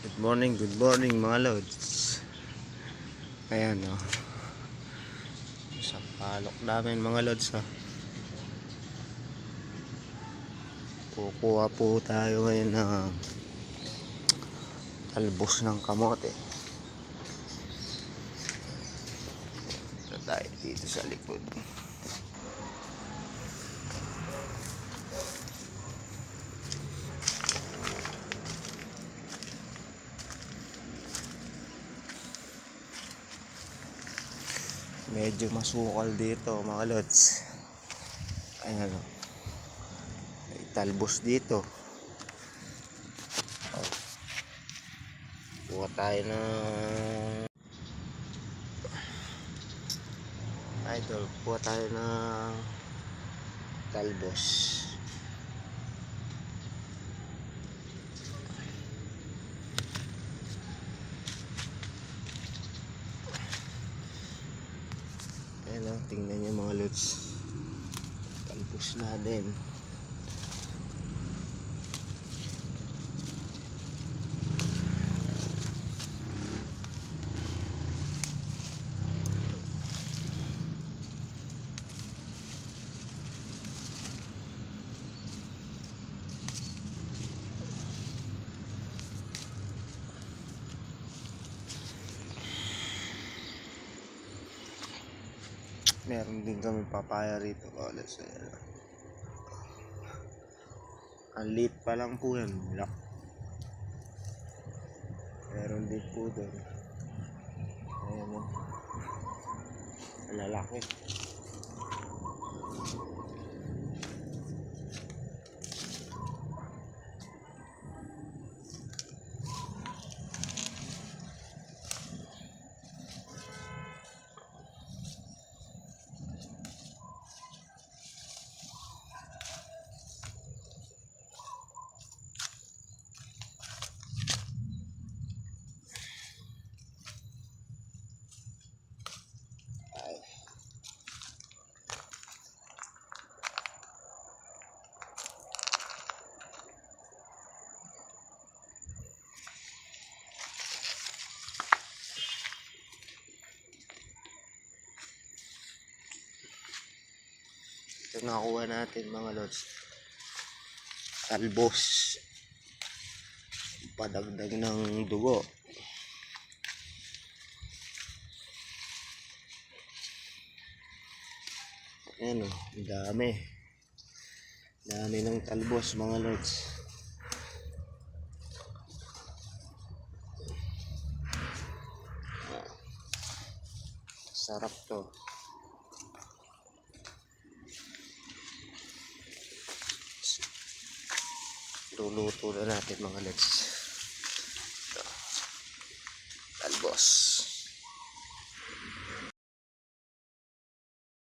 Good morning mga lods. Ayan o. Sa palok namin mga lods o. Kukuha po tayo ngayon ng talbos ng kamote. Ito tayo dito sa likod. Medyo masukal dito mga lods. Ayan o. May talbos dito. Kuha tayo ng idol. Kuha tayo ng talbos. Ayan o. Tingnan nyo mga lods. Talbos na din. Meron din kami papaya rito. Let's say, ang liit pa lang po yan. Meron din po doon. Ayan o. Lalaki. Ito nakuha natin mga lods. Talbos. Padagdag ng dugo. Ayan o. Dami. Dami ng talbos mga lods. Sarap to. Luluto na natin mga lods. Ito. Talbos.